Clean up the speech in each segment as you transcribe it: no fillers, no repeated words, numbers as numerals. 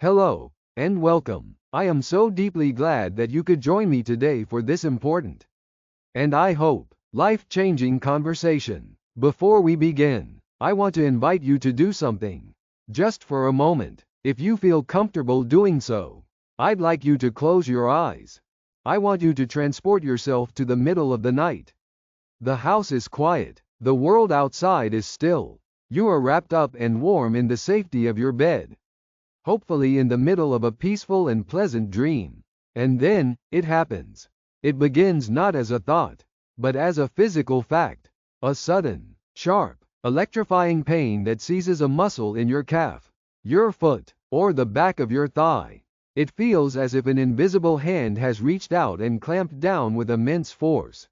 Hello, and welcome. I am so deeply glad that you could join me today for this important and I hope life-changing conversation. Before we begin, I want to invite you to do something. Just for a moment, if you feel comfortable doing so, I'd like you to close your eyes. I want you to transport yourself to the middle of the night. The house is quiet, the world outside is still. You are wrapped up and warm in the safety of your bed, hopefully in the middle of a peaceful and pleasant dream. And then, it happens. It begins not as a thought, but as a physical fact. A sudden, sharp, electrifying pain that seizes a muscle in your calf, your foot, or the back of your thigh. It feels as if an invisible hand has reached out and clamped down with immense force.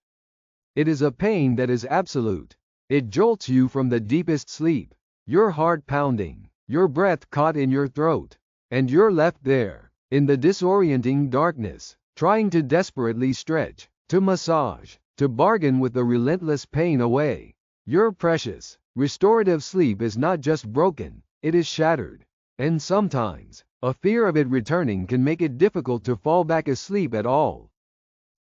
It is a pain that is absolute. It jolts you from the deepest sleep, your heart pounding, your breath caught in your throat, and you're left there, in the disorienting darkness, trying to desperately stretch, to massage, to bargain with the relentless pain away. Your precious, restorative sleep is not just broken, it is shattered. And sometimes, a fear of it returning can make it difficult to fall back asleep at all.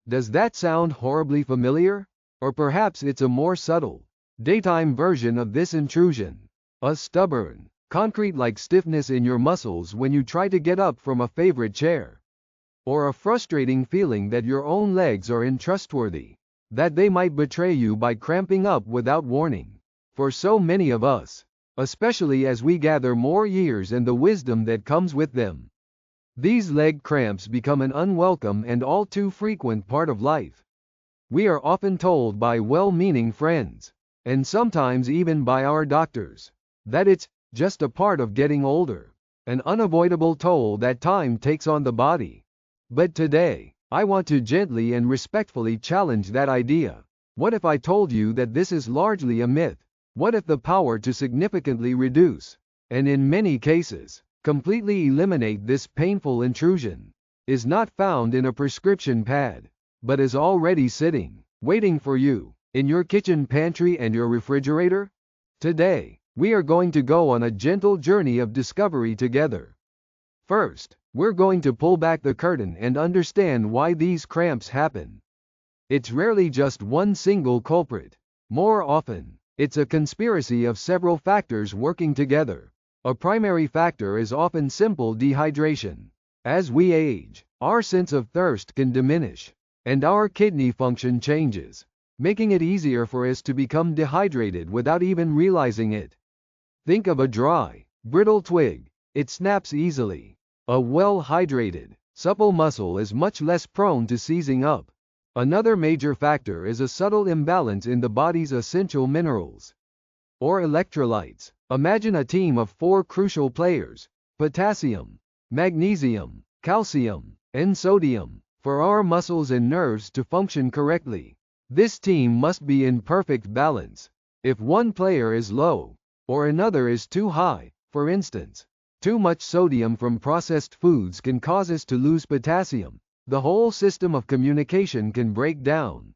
Does that sound horribly familiar? Or perhaps it's a more subtle, daytime version of this intrusion. A stubborn, concrete-like stiffness in your muscles when you try to get up from a favorite chair. Or a frustrating feeling that your own legs are untrustworthy, that they might betray you by cramping up without warning. For so many of us, especially as we gather more years and the wisdom that comes with them, these leg cramps become an unwelcome and all too frequent part of life. We are often told by well-meaning friends, and sometimes even by our doctors, that it's just a part of getting older, an unavoidable toll that time takes on the body. But today, I want to gently and respectfully challenge that idea. What if I told you that this is largely a myth? What if the power to significantly reduce, and in many cases, completely eliminate this painful intrusion, is not found in a prescription pad, but is already sitting, waiting for you, in your kitchen pantry and your refrigerator? Today, we are going to go on a gentle journey of discovery together. First, we're going to pull back the curtain and understand why these cramps happen. It's rarely just one single culprit. More often, it's a conspiracy of several factors working together. A primary factor is often simple dehydration. As we age, our sense of thirst can diminish, and our kidney function changes, making it easier for us to become dehydrated without even realizing it. Think of a dry, brittle twig. It snaps easily. A well-hydrated, supple muscle is much less prone to seizing up. Another major factor is a subtle imbalance in the body's essential minerals, or electrolytes. Imagine a team of 4 crucial players: potassium, magnesium, calcium, and sodium. For our muscles and nerves to function correctly, this team must be in perfect balance. If one player is low, or another is too high, for instance, too much sodium from processed foods can cause us to lose potassium. The whole system of communication can break down.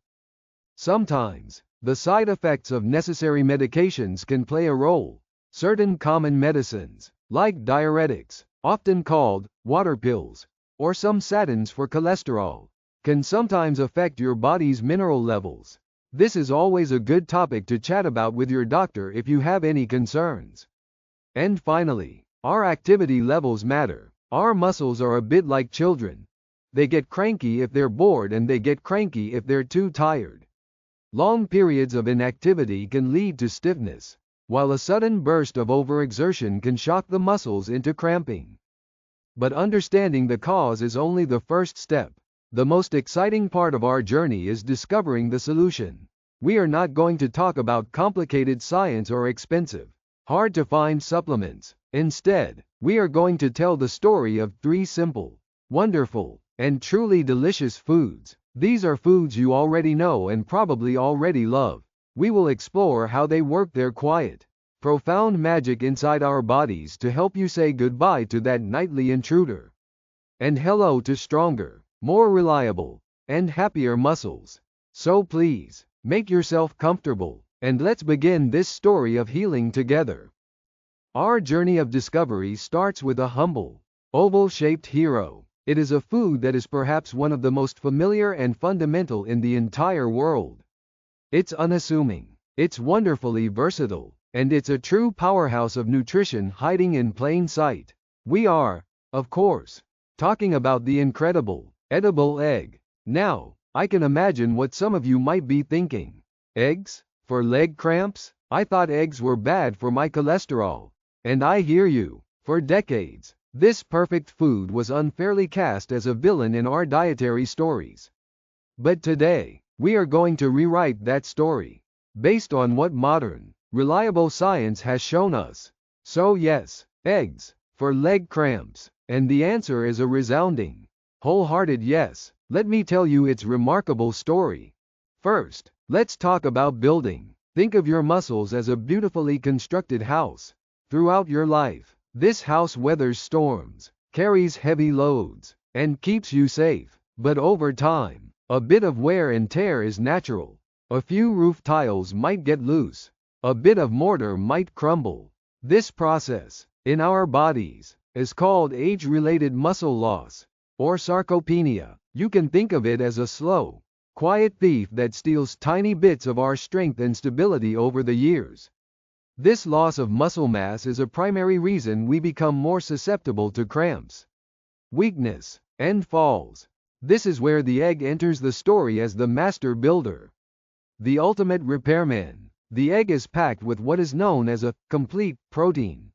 Sometimes, the side effects of necessary medications can play a role. Certain common medicines, like diuretics, often called water pills, or some statins for cholesterol, can sometimes affect your body's mineral levels. This is always a good topic to chat about with your doctor if you have any concerns. And finally, our activity levels matter. Our muscles are a bit like children. They get cranky if they're bored and they get cranky if they're too tired. Long periods of inactivity can lead to stiffness, while a sudden burst of overexertion can shock the muscles into cramping. But understanding the cause is only the first step. The most exciting part of our journey is discovering the solution. We are not going to talk about complicated science or expensive, hard-to-find supplements. Instead, we are going to tell the story of 3 simple, wonderful, and truly delicious foods. These are foods you already know and probably already love. We will explore how they work their quiet, profound magic inside our bodies to help you say goodbye to that nightly intruder, and hello to stronger, more reliable, and happier muscles. So please, make yourself comfortable, and let's begin this story of healing together. Our journey of discovery starts with a humble, Oval-shaped hero. It is a food that is perhaps one of the most familiar and fundamental in the entire world. It's unassuming, it's wonderfully versatile, and it's a true powerhouse of nutrition hiding in plain sight. We are, of course, talking about the incredible, edible egg. Now, I can imagine what some of you might be thinking. Eggs? For leg cramps? I thought eggs were bad for my cholesterol. And I hear you. For decades, this perfect food was unfairly cast as a villain in our dietary stories. But today, we are going to rewrite that story, based on what modern, reliable science has shown us. So yes, eggs, for leg cramps, and the answer is a resounding, wholehearted yes. Let me tell you its remarkable story. First, let's talk about building. Think of your muscles as a beautifully constructed house. Throughout your life, this house weathers storms, carries heavy loads, and keeps you safe. But over time, a bit of wear and tear is natural. A few roof tiles might get loose. A bit of mortar might crumble. This process, in our bodies, is called age-related muscle loss, or sarcopenia. You can think of it as a slow, quiet thief that steals tiny bits of our strength and stability over the years. This loss of muscle mass is a primary reason we become more susceptible to cramps, weakness, and falls. This is where the egg enters the story as the master builder, the ultimate repairman. The egg is packed with what is known as a complete protein.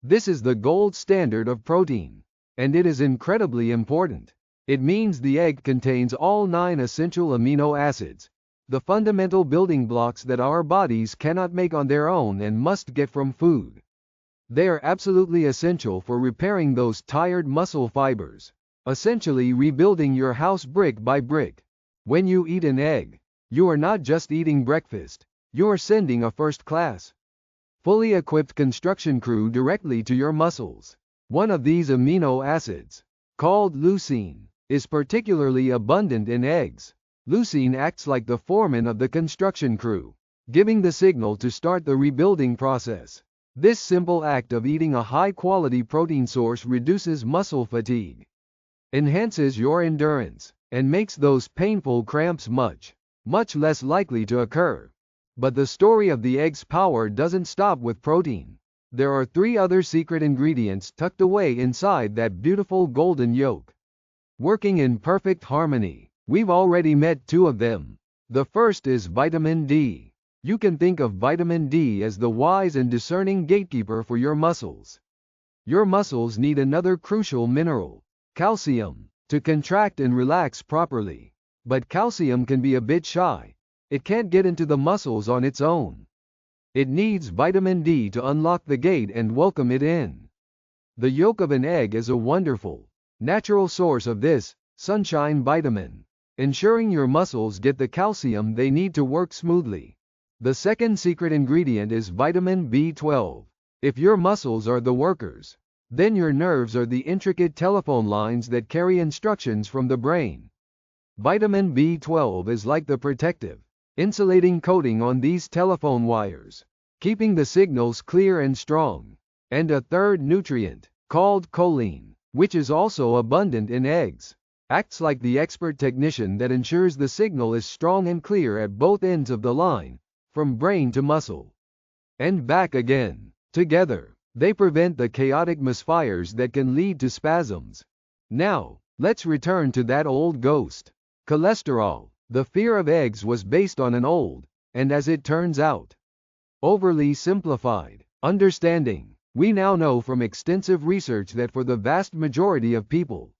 This is the gold standard of protein, and it is incredibly important. It means the egg contains all 9 essential amino acids, the fundamental building blocks that our bodies cannot make on their own and must get from food. They are absolutely essential for repairing those tired muscle fibers, essentially rebuilding your house brick by brick. When you eat an egg, you are not just eating breakfast, you are sending a first-class, fully equipped construction crew directly to your muscles. One of these amino acids, called leucine, is particularly abundant in eggs. Leucine acts like the foreman of the construction crew, giving the signal to start the rebuilding process. This simple act of eating a high-quality protein source reduces muscle fatigue, enhances your endurance, and makes those painful cramps much less likely to occur. But the story of the egg's power doesn't stop with protein. There are 3 other secret ingredients tucked away inside that beautiful golden yolk, working in perfect harmony. We've already met 2 of them. The first is vitamin D. You can think of vitamin D as the wise and discerning gatekeeper for your muscles. Your muscles need another crucial mineral, calcium, to contract and relax properly. But calcium can be a bit shy. It can't get into the muscles on its own. It needs vitamin D to unlock the gate and welcome it in. The yolk of an egg is a wonderful, natural source of this sunshine vitamin, ensuring your muscles get the calcium they need to work smoothly. The second secret ingredient is vitamin B12. If your muscles are the workers, then your nerves are the intricate telephone lines that carry instructions from the brain. Vitamin B12 is like the protective, insulating coating on these telephone wires, keeping the signals clear and strong. And a third nutrient, called choline, which is also abundant in eggs, acts like the expert technician that ensures the signal is strong and clear at both ends of the line, from brain to muscle, and back again. Together, they prevent the chaotic misfires that can lead to spasms. Now, let's return to that old ghost, cholesterol. The fear of eggs was based on an old, and as it turns out, overly simplified, understanding. We now know from extensive research that for the vast majority of people,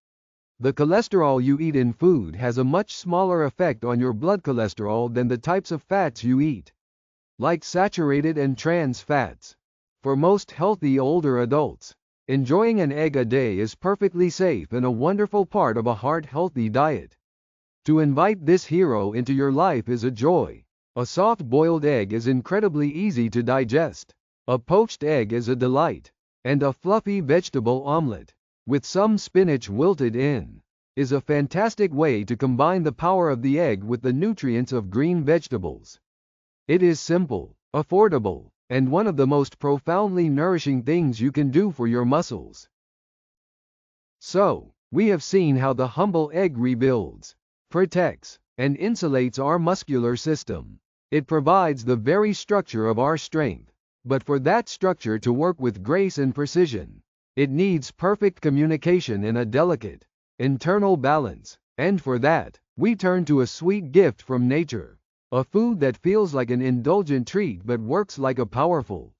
the cholesterol you eat in food has a much smaller effect on your blood cholesterol than the types of fats you eat, like saturated and trans fats. For most healthy older adults, enjoying an egg a day is perfectly safe and a wonderful part of a heart-healthy diet. To invite this hero into your life is a joy. A soft-boiled egg is incredibly easy to digest. A poached egg is a delight. And a fluffy vegetable omelette, with some spinach wilted in, is a fantastic way to combine the power of the egg with the nutrients of green vegetables. It is simple, affordable, and one of the most profoundly nourishing things you can do for your muscles. So, we have seen how the humble egg rebuilds, protects, and insulates our muscular system. It provides the very structure of our strength. But for that structure to work with grace and precision, it needs perfect communication and a delicate, internal balance. And for that, we turn to a sweet gift from nature. A food that feels like an indulgent treat but works like a powerful,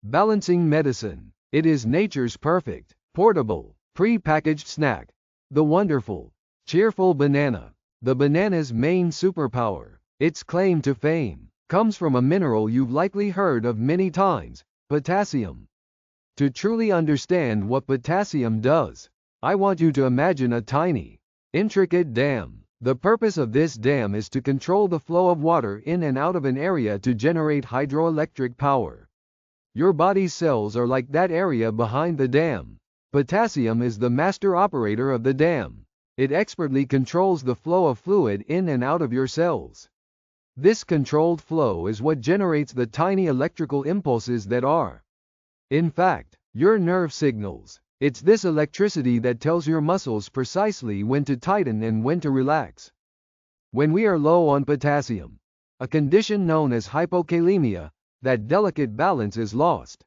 balancing medicine. It is nature's perfect, portable, pre-packaged snack. The wonderful, cheerful banana. The banana's main superpower, its claim to fame, comes from a mineral you've likely heard of many times, potassium. To truly understand what potassium does, I want you to imagine a tiny, intricate dam. The purpose of this dam is to control the flow of water in and out of an area to generate hydroelectric power. Your body's cells are like that area behind the dam. Potassium is the master operator of the dam. It expertly controls the flow of fluid in and out of your cells. This controlled flow is what generates the tiny electrical impulses that are, in fact, your nerve signals. It's this electricity that tells your muscles precisely when to tighten and when to relax. When we are low on potassium, a condition known as hypokalemia, that delicate balance is lost.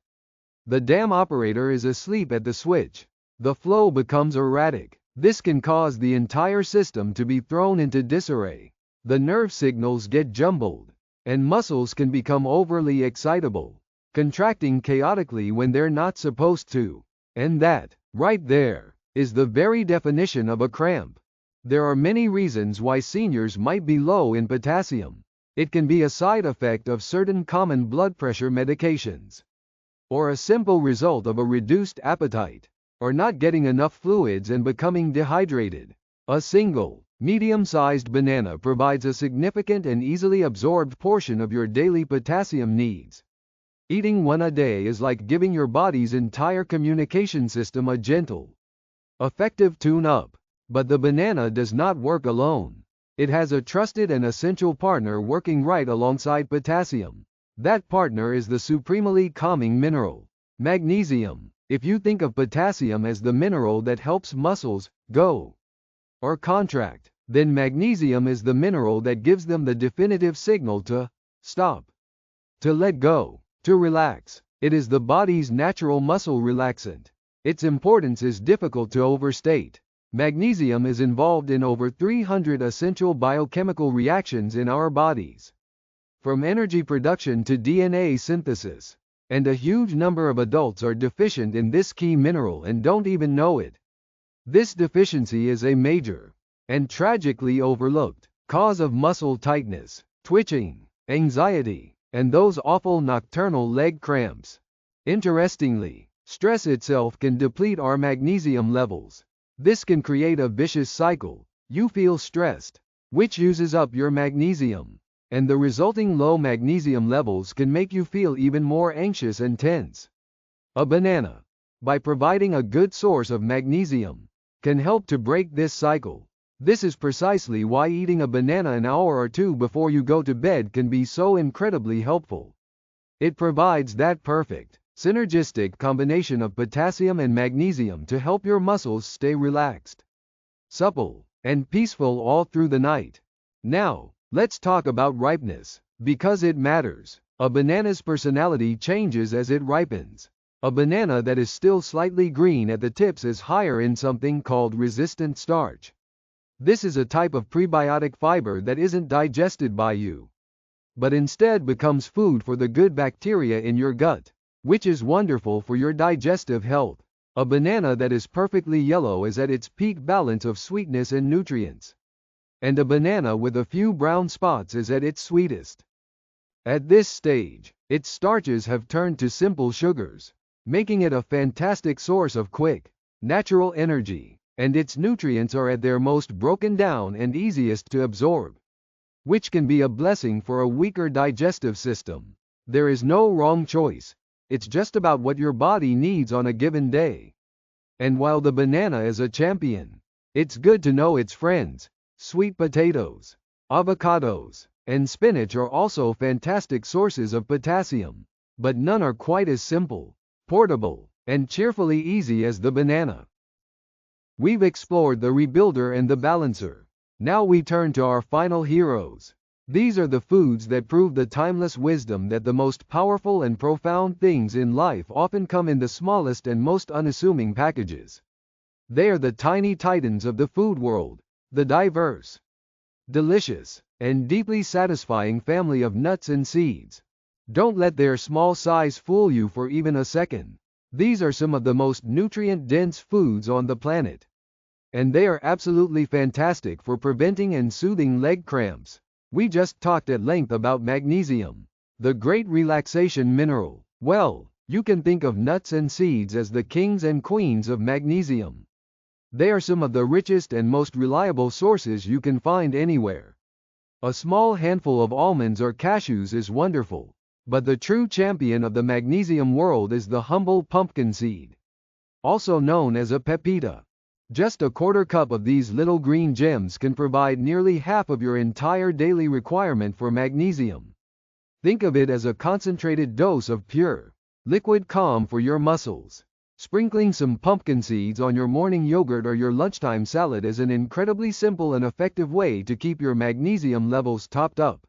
The dam operator is asleep at the switch. The flow becomes erratic. This can cause the entire system to be thrown into disarray. The nerve signals get jumbled, and muscles can become overly excitable, contracting chaotically when they're not supposed to. And that, right there, is the very definition of a cramp. There are many reasons why seniors might be low in potassium. It can be a side effect of certain common blood pressure medications, or a simple result of a reduced appetite, or not getting enough fluids and becoming dehydrated. A single, medium-sized banana provides a significant and easily absorbed portion of your daily potassium needs. Eating one a day is like giving your body's entire communication system a gentle, effective tune-up. But the banana does not work alone. It has a trusted and essential partner working right alongside potassium. That partner is the supremely calming mineral, magnesium. If you think of potassium as the mineral that helps muscles go or contract, then magnesium is the mineral that gives them the definitive signal to stop, to let go, to relax. It is the body's natural muscle relaxant. Its importance is difficult to overstate. Magnesium is involved in over 300 essential biochemical reactions in our bodies, from energy production to DNA synthesis. And a huge number of adults are deficient in this key mineral and don't even know it. This deficiency is a major, and tragically overlooked, cause of muscle tightness, twitching, anxiety, and those awful nocturnal leg cramps. Interestingly, stress itself can deplete our magnesium levels. This can create a vicious cycle. You feel stressed, which uses up your magnesium, and the resulting low magnesium levels can make you feel even more anxious and tense. A banana, by providing a good source of magnesium, can help to break this cycle. This is precisely why eating a banana an hour or two before you go to bed can be so incredibly helpful. It provides that perfect, synergistic combination of potassium and magnesium to help your muscles stay relaxed, supple, and peaceful all through the night. Now, let's talk about ripeness, because it matters. A banana's personality changes as it ripens. A banana that is still slightly green at the tips is higher in something called resistant starch. This is a type of prebiotic fiber that isn't digested by you, but instead becomes food for the good bacteria in your gut, which is wonderful for your digestive health. A banana that is perfectly yellow is at its peak balance of sweetness and nutrients, and a banana with a few brown spots is at its sweetest. At this stage, its starches have turned to simple sugars, making it a fantastic source of quick, natural energy, and its nutrients are at their most broken down and easiest to absorb, which can be a blessing for a weaker digestive system. There is no wrong choice. It's just about what your body needs on a given day. And while the banana is a champion, it's good to know its friends. Sweet potatoes, avocados, and spinach are also fantastic sources of potassium, but none are quite as simple, portable, and cheerfully easy as the banana. We've explored the rebuilder and the balancer. Now we turn to our final heroes. These are the foods that prove the timeless wisdom that the most powerful and profound things in life often come in the smallest and most unassuming packages. They are the tiny titans of the food world, the diverse, delicious, and deeply satisfying family of nuts and seeds. Don't let their small size fool you for even a second. These are some of the most nutrient-dense foods on the planet. And they are absolutely fantastic for preventing and soothing leg cramps. We just talked at length about magnesium, the great relaxation mineral. Well, you can think of nuts and seeds as the kings and queens of magnesium. They are some of the richest and most reliable sources you can find anywhere. A small handful of almonds or cashews is wonderful, but the true champion of the magnesium world is the humble pumpkin seed, also known as a pepita. Just a quarter cup of these little green gems can provide nearly half of your entire daily requirement for magnesium. Think of it as a concentrated dose of pure, liquid calm for your muscles. Sprinkling some pumpkin seeds on your morning yogurt or your lunchtime salad is an incredibly simple and effective way to keep your magnesium levels topped up.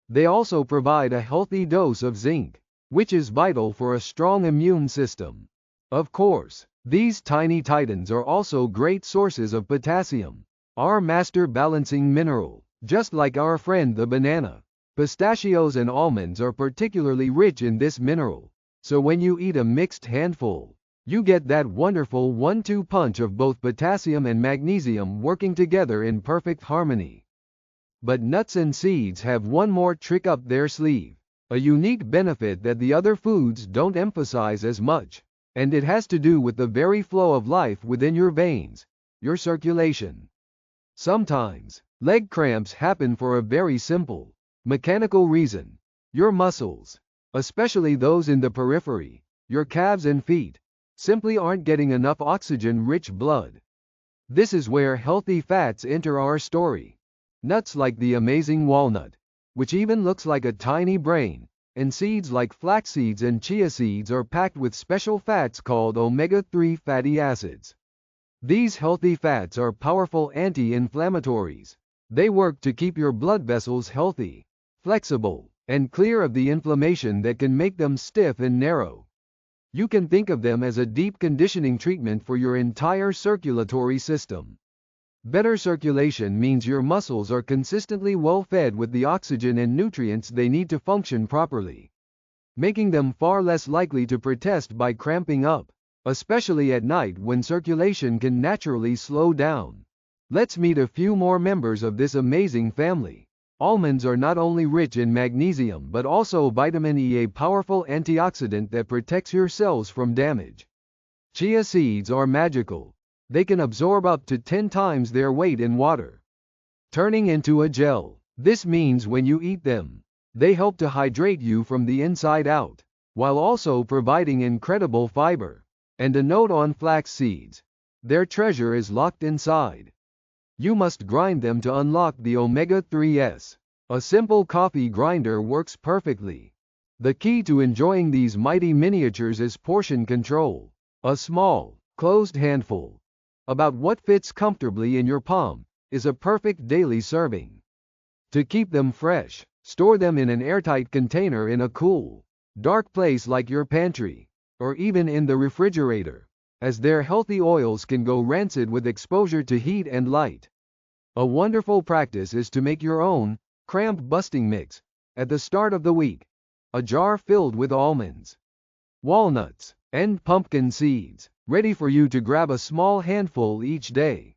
They also provide a healthy dose of zinc, which is vital for a strong immune system. Of course, these tiny titans are also great sources of potassium, our master balancing mineral, just like our friend the banana. Pistachios and almonds are particularly rich in this mineral, so when you eat a mixed handful, you get that wonderful 1-2 punch of both potassium and magnesium working together in perfect harmony. But nuts and seeds have one more trick up their sleeve, a unique benefit that the other foods don't emphasize as much, and it has to do with the very flow of life within your veins, your circulation. Sometimes, leg cramps happen for a very simple, mechanical reason. Your muscles, especially those in the periphery, your calves and feet, simply aren't getting enough oxygen-rich blood. This is where healthy fats enter our story. Nuts like the amazing walnut, which even looks like a tiny brain, and seeds like flax seeds and chia seeds are packed with special fats called omega-3 fatty acids. These healthy fats are powerful anti-inflammatories. They work to keep your blood vessels healthy, flexible, and clear of the inflammation that can make them stiff and narrow. You can think of them as a deep conditioning treatment for your entire circulatory system. Better circulation means your muscles are consistently well fed with the oxygen and nutrients they need to function properly, making them far less likely to protest by cramping up, especially at night when circulation can naturally slow down. Let's meet a few more members of this amazing family. Almonds are not only rich in magnesium but also vitamin E, a powerful antioxidant that protects your cells from damage. Chia seeds are magical. They can absorb up to 10 times their weight in water, turning into a gel. This means when you eat them, they help to hydrate you from the inside out, while also providing incredible fiber. And a note on flax seeds: their treasure is locked inside. You must grind them to unlock the omega-3s. A simple coffee grinder works perfectly. The key to enjoying these mighty miniatures is portion control. A small, closed handful, about what fits comfortably in your palm, is a perfect daily serving. To keep them fresh, store them in an airtight container in a cool, dark place like your pantry, or even in the refrigerator, as their healthy oils can go rancid with exposure to heat and light. A wonderful practice is to make your own cramp-busting mix at the start of the week, a jar filled with almonds, walnuts, and pumpkin seeds, ready for you to grab a small handful each day.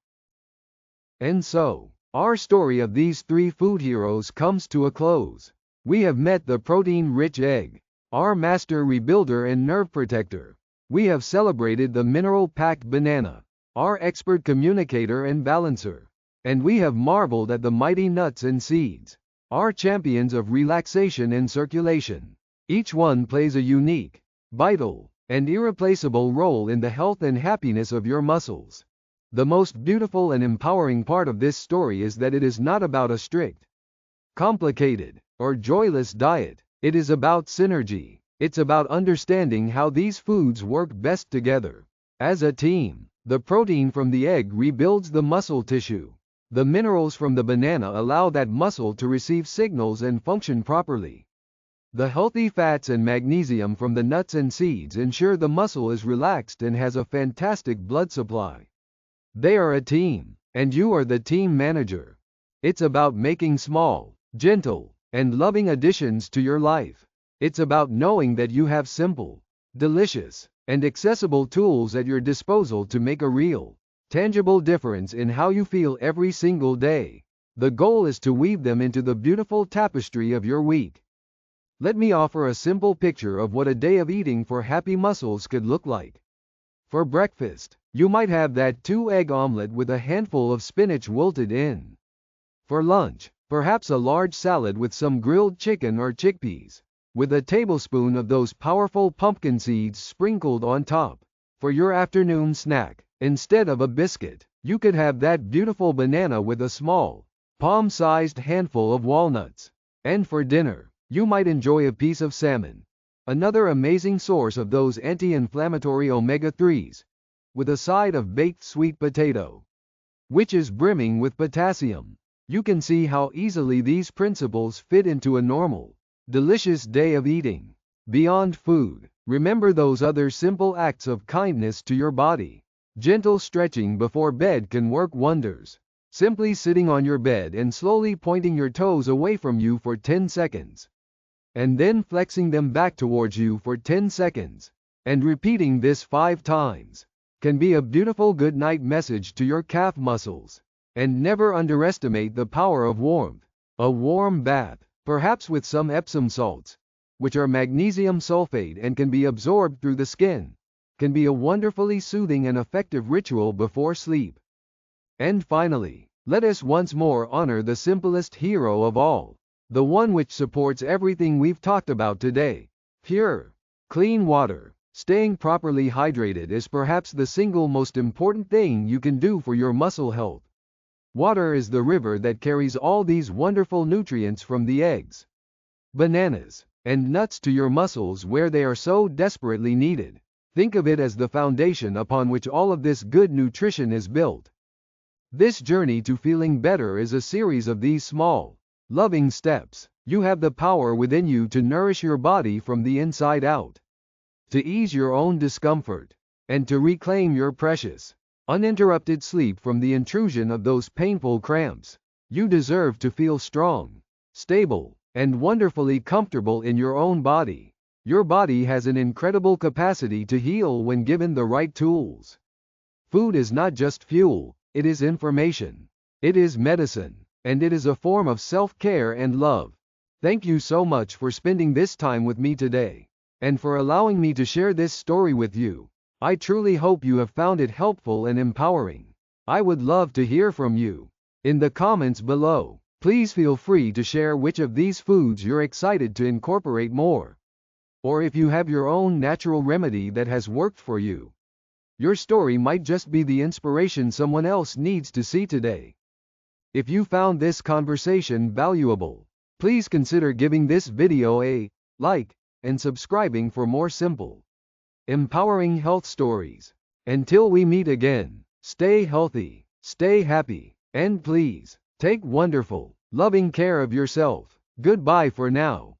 And so, our story of these three food heroes comes to a close. We have met the protein-rich egg, our master rebuilder and nerve protector. We have celebrated the mineral-packed banana, our expert communicator and balancer. And we have marveled at the mighty nuts and seeds, our champions of relaxation and circulation. Each one plays a unique, vital, and irreplaceable role in the health and happiness of your muscles. The most beautiful and empowering part of this story is that it is not about a strict, complicated, or joyless diet. It is about synergy. It's about understanding how these foods work best together, as a team. The protein from the egg rebuilds the muscle tissue. The minerals from the banana allow that muscle to receive signals and function properly. The healthy fats and magnesium from the nuts and seeds ensure the muscle is relaxed and has a fantastic blood supply. They are a team, and you are the team manager. It's about making small, gentle, and loving additions to your life. It's about knowing that you have simple, delicious, and accessible tools at your disposal to make a real, tangible difference in how you feel every single day. The goal is to weave them into the beautiful tapestry of your week. Let me offer a simple picture of what a day of eating for happy muscles could look like. For breakfast, you might have that 2-egg omelet with a handful of spinach wilted in. For lunch, perhaps a large salad with some grilled chicken or chickpeas, with a tablespoon of those powerful pumpkin seeds sprinkled on top. For your afternoon snack, instead of a biscuit, you could have that beautiful banana with a small, palm-sized handful of walnuts. And for dinner, you might enjoy a piece of salmon, another amazing source of those anti-inflammatory omega-3s, with a side of baked sweet potato, which is brimming with potassium. You can see how easily these principles fit into a normal, delicious day of eating. Beyond food, remember those other simple acts of kindness to your body. Gentle stretching before bed can work wonders. Simply sitting on your bed and slowly pointing your toes away from you for 10 seconds. And then flexing them back towards you for 10 seconds. And repeating this 5 times. Can be a beautiful goodnight message to your calf muscles. And never underestimate the power of warmth. A warm bath, perhaps with some Epsom salts, which are magnesium sulfate and can be absorbed through the skin, can be a wonderfully soothing and effective ritual before sleep. And finally, let us once more honor the simplest hero of all, the one which supports everything we've talked about today. Pure, clean water. Staying properly hydrated is perhaps the single most important thing you can do for your muscle health. Water is the river that carries all these wonderful nutrients from the eggs, bananas, and nuts to your muscles where they are so desperately needed. Think of it as the foundation upon which all of this good nutrition is built. This journey to feeling better is a series of these small, loving steps. You have the power within you to nourish your body from the inside out, to ease your own discomfort, and to reclaim your precious, uninterrupted sleep from the intrusion of those painful cramps. You deserve to feel strong, stable, and wonderfully comfortable in your own body. Your body has an incredible capacity to heal when given the right tools. Food is not just fuel, it is information. It is medicine, and it is a form of self-care and love. Thank you so much for spending this time with me today, and for allowing me to share this story with you. I truly hope you have found it helpful and empowering. I would love to hear from you. In the comments below, please feel free to share which of these foods you're excited to incorporate more. Or if you have your own natural remedy that has worked for you. Your story might just be the inspiration someone else needs to see today. If you found this conversation valuable, please consider giving this video a like and subscribing for more simple, empowering health stories. Until we meet again, stay healthy, stay happy, and please, take wonderful, loving care of yourself. Goodbye for now.